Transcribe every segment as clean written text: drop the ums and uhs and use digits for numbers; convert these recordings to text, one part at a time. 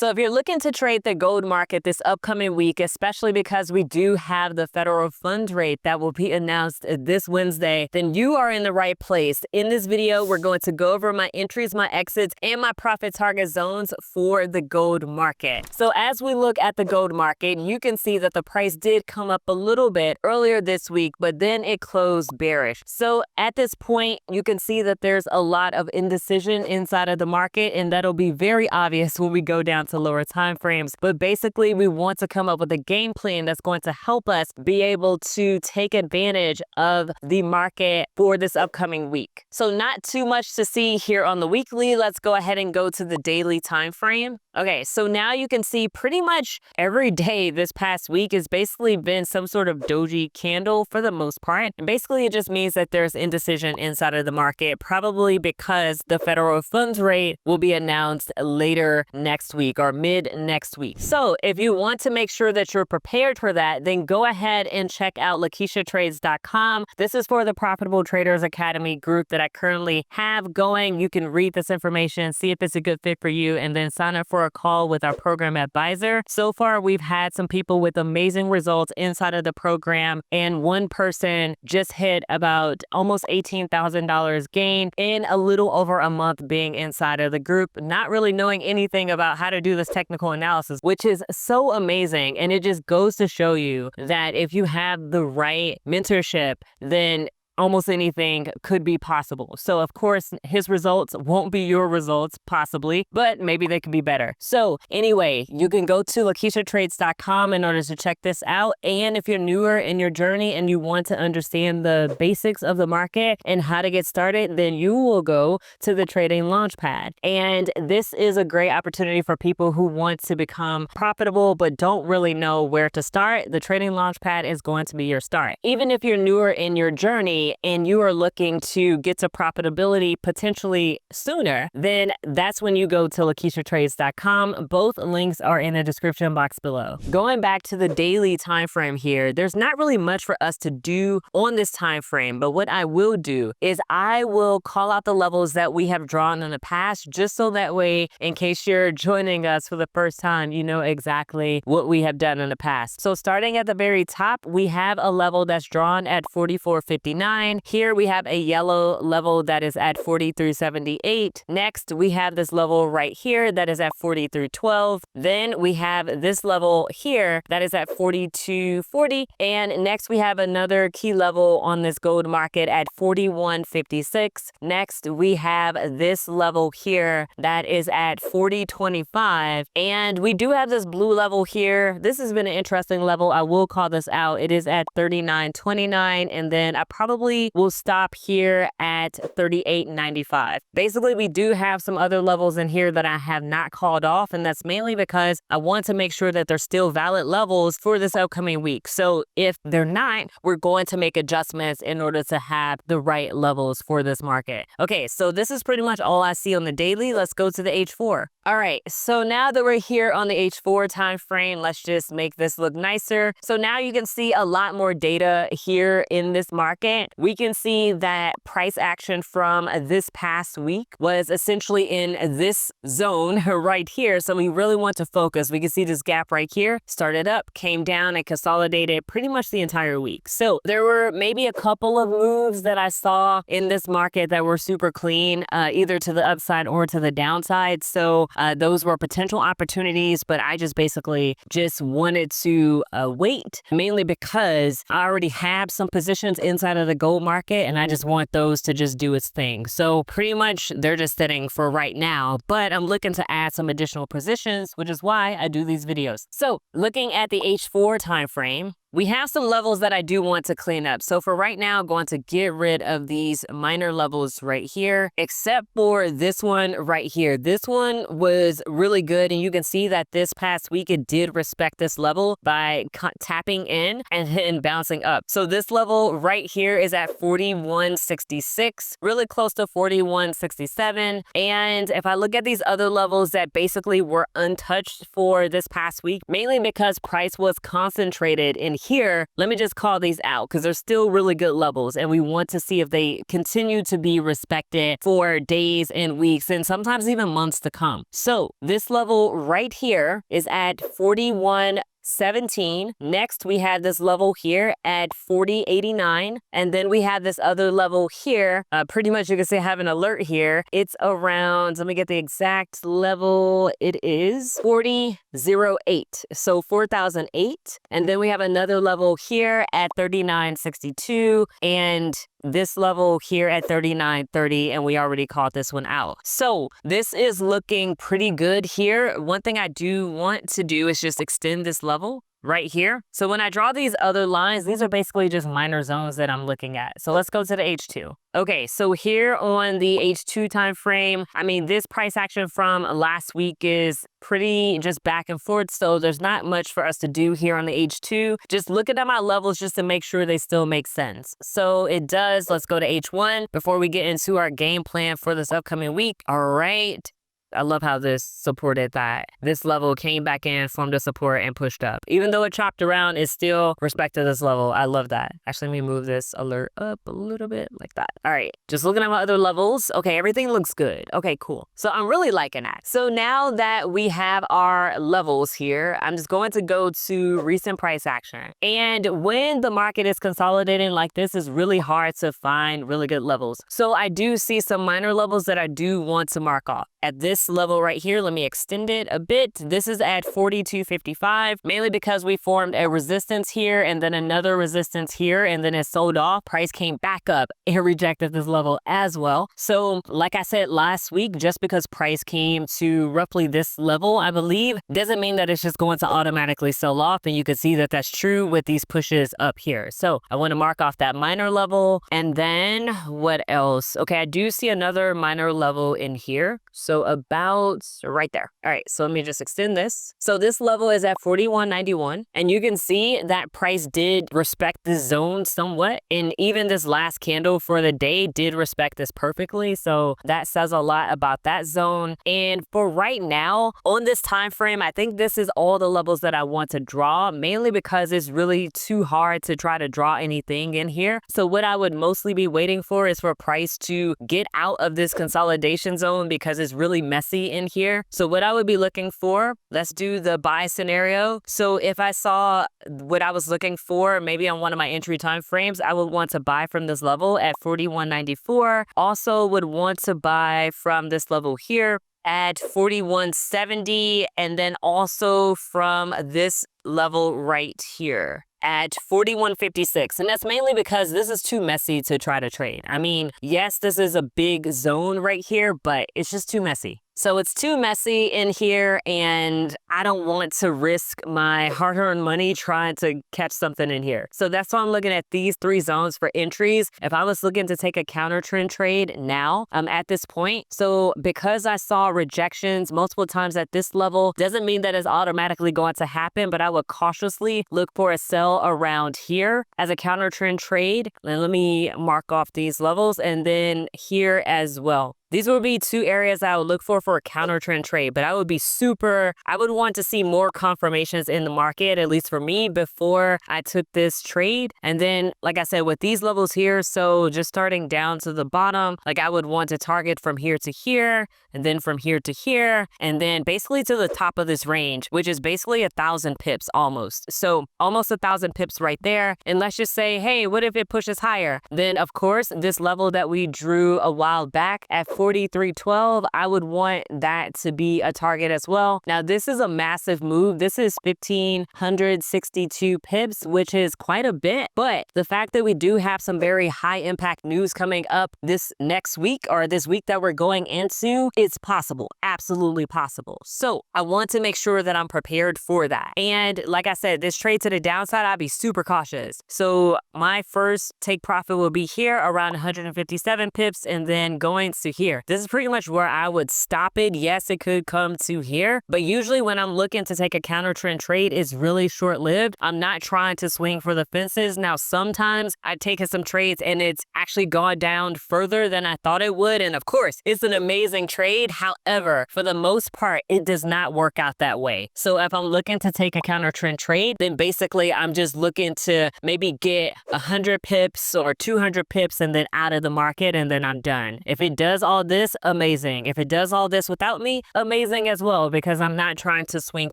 So if you're looking to trade the gold market this upcoming week, especially because we do have the federal funds rate that will be announced this Wednesday, then you are in the right place. In this video, we're going to go over my entries, my exits, and my profit target zones for the gold market. So as we look at the gold market, you can see that the price did come up a little bit earlier this week, but then it closed bearish. So at this point, you can see that there's a lot of indecision inside of the market, and that'll be very obvious when we go down to lower time frames. But basically, we want to come up with a game plan that's going to help us be able to take advantage of the market for this upcoming week. So not too much to see here on the weekly. Let's go ahead and go to the daily time frame. Okay, so now you can see pretty much every day this past week has basically been some sort of doji candle for the most part. And basically, it just means that there's indecision inside of the market, probably because the federal funds rate will be announced later next week or mid next week. So if you want to make sure that you're prepared for that, then go ahead and check out LaKieshaTrades.com. This is for the Profitable Traders Academy group that I currently have going. You can read this information, see if it's a good fit for you, and then sign up for a call with our program advisor. So far, we've had some people with amazing results inside of the program, and one person just hit about almost $18,000 gain in a little over a month being inside of the group, not really knowing anything about how to do this technical analysis, which is so amazing. And it just goes to show you that if you have the right mentorship, then almost anything could be possible. So of course, his results won't be your results, possibly, but maybe they could be better. So anyway, you can go to LaKieshaTrades.com in order to check this out. And if you're newer in your journey and you want to understand the basics of the market and how to get started, then you will go to the Trading Launchpad. And this is a great opportunity for people who want to become profitable but don't really know where to start. The Trading Launchpad is going to be your start. Even if you're newer in your journey and you are looking to get to profitability potentially sooner, then that's when you go to LaKieshaTrades.com. Both links are in the description box below. Going back to the daily time frame here, there's not really much for us to do on this time frame, but what I will do is I will call out the levels that we have drawn in the past, just so that way, in case you're joining us for the first time, you know exactly what we have done in the past. So starting at the very top, we have a level that's drawn at 44.59. Here we have a yellow level that is at 43.78. Next, we have this level right here that is at 43.12. Then we have this level here that is at 42.40. And next we have another key level on this gold market at 41.56. Next, we have this level here that is at 40.25. And we do have this blue level here. This has been an interesting level. I will call this out. It is at 39.29. And then I probably will stop here at 38.95. Basically, we do have some other levels in here that I have not called off, and that's mainly because I want to make sure that they're still valid levels for this upcoming week. So if they're not, we're going to make adjustments in order to have the right levels for this market. Okay, so this is pretty much all I see on the daily. Let's go to the H4. All right, so now that we're here on the H4 time frame, let's just make this look nicer. So now you can see a lot more data here in this market. We can see that price action from this past week was essentially in this zone right here. So we really want to focus. We can see this gap right here, started up, came down, and consolidated pretty much the entire week. So there were maybe a couple of moves that I saw in this market that were super clean, either to the upside or to the downside. So those were potential opportunities, but I just basically just wanted to wait, mainly because I already have some positions inside of the gold market and I just want those to just do its thing. So pretty much they're just sitting for right now, but I'm looking to add some additional positions, which is why I do these videos. So looking at the H4 time frame, we have some levels that I do want to clean up. So for right now, I'm going to get rid of these minor levels right here, except for this one right here. This one was really good. And you can see that this past week, it did respect this level by tapping in and then bouncing up. So this level right here is at 41.66, really close to 41.67. And if I look at these other levels that basically were untouched for this past week, mainly because price was concentrated in here, let me just call these out because they're still really good levels and we want to see if they continue to be respected for days and weeks and sometimes even months to come. So this level right here is at 41.17. Next, we have this level here at 40.89. And then we have this other level here. Pretty much you can say I have an alert here. It's around, let me get the exact level. It is 40.08. So 4,008. And then we have another level here at 39.62. And this level here at 39.30, and we already called this one out. So this is looking pretty good here. One thing I do want to do is just extend this level right here. So when I draw these other lines, these are basically just minor zones that I'm looking at. So let's go to the H2. Okay, so here on the H2 time frame, I mean, this price action from last week is pretty just back and forth. So there's not much for us to do here on the H2. Just looking at my levels just to make sure they still make sense. So it does. Let's go to H1 before we get into our game plan for this upcoming week. All right. I love how this supported that. This level came back in, formed a support, and pushed up. Even though it chopped around, it still respected this level. I love that. Actually, let me move this alert up a little bit like that. All right, just looking at my other levels. Okay, everything looks good. Okay, cool. So I'm really liking that. So now that we have our levels here, I'm just going to go to recent price action. And when the market is consolidating like this, it's really hard to find really good levels. So I do see some minor levels that I do want to mark off. At this level right here, let me extend it a bit. This is at 42.55, mainly because we formed a resistance here and then another resistance here, and then it sold off. Price came back up and rejected this level as well. So like I said last week, just because price came to roughly this level, I believe, doesn't mean that it's just going to automatically sell off. And you can see that that's true with these pushes up here. So I want to mark off that minor level. And then what else? Okay, I do see another minor level in here. So about right there. All right, so let me just extend this. So this level is at 41.91, and you can see that price did respect this zone somewhat, and even this last candle for the day did respect this perfectly. So that says a lot about that zone. And for right now on this time frame, I think this is all the levels that I want to draw, mainly because it's really too hard to try to draw anything in here. So what I would mostly be waiting for is for price to get out of this consolidation zone because it's really messy in here. So what I would be looking for, let's do the buy scenario. So if I saw what I was looking for, maybe on one of my entry time frames, I would want to buy from this level at 41.94. Also would want to buy from this level here at 41.70, and then also from this level right here at 41.56. And that's mainly because this is too messy to try to trade. I mean, yes, this is a big zone right here, but it's just too messy. So it's too messy in here, and I don't want to risk my hard-earned money trying to catch something in here. So that's why I'm looking at these three zones for entries. If I was looking to take a counter trend trade now, at this point, so because I saw rejections multiple times at this level, doesn't mean that it's automatically going to happen, but I would cautiously look for a sell around here as a counter trend trade. And let me mark off these levels, and then here as well. These would be two areas I would look for a counter trend trade, but I would want to see more confirmations in the market, at least for me, before I took this trade. And then, like I said, with these levels here, so just starting down to the bottom, like I would want to target from here to here, and then from here to here, and then basically to the top of this range, which is basically 1,000 pips almost. So almost 1,000 pips right there. And let's just say, hey, what if it pushes higher? Then of course, this level that we drew a while back at 43.12, I would want that to be a target as well. Now, this is a massive move. This is 1,562 pips, which is quite a bit. But the fact that we do have some very high impact news coming up this next week, or this week that we're going into, it's possible, absolutely possible. So I want to make sure that I'm prepared for that. And like I said, this trade to the downside, I'd be super cautious. So my first take profit will be here around 157 pips, and then going to here. This is pretty much where I would stop it. Yes, it could come to here, but usually when I'm looking to take a counter trend trade, it's really short-lived. I'm not trying to swing for the fences. Now, sometimes I've taken some trades and it's actually gone down further than I thought it would. And of course, it's an amazing trade. However, for the most part, it does not work out that way. So if I'm looking to take a counter trend trade, then basically I'm just looking to maybe get 100 pips or 200 pips and then out of the market, and then I'm done. If it does all this, amazing. If it does all this without me, amazing as well, because I'm not trying to swing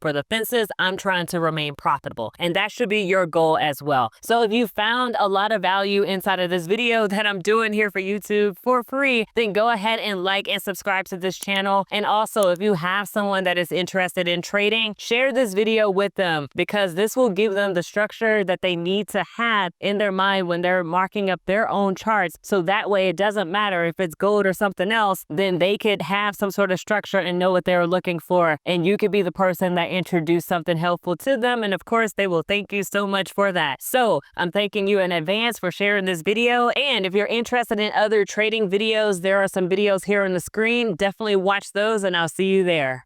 for the fences. I'm trying to remain profitable, and that should be your goal as well. So if you found a lot of value inside of this video that I'm doing here for YouTube for free, then go ahead and like and subscribe to this channel. And also, if you have someone that is interested in trading, share this video with them, because this will give them the structure that they need to have in their mind when they're marking up their own charts. So that way, it doesn't matter if it's gold or something else, then they could have some sort of structure and know what they're looking for. And you could be the person that introduced something helpful to them. And of course, they will thank you so much for that. So I'm thanking you in advance for sharing this video. And if you're interested in other trading videos, there are some videos here on the screen. Definitely watch those, and I'll see you there.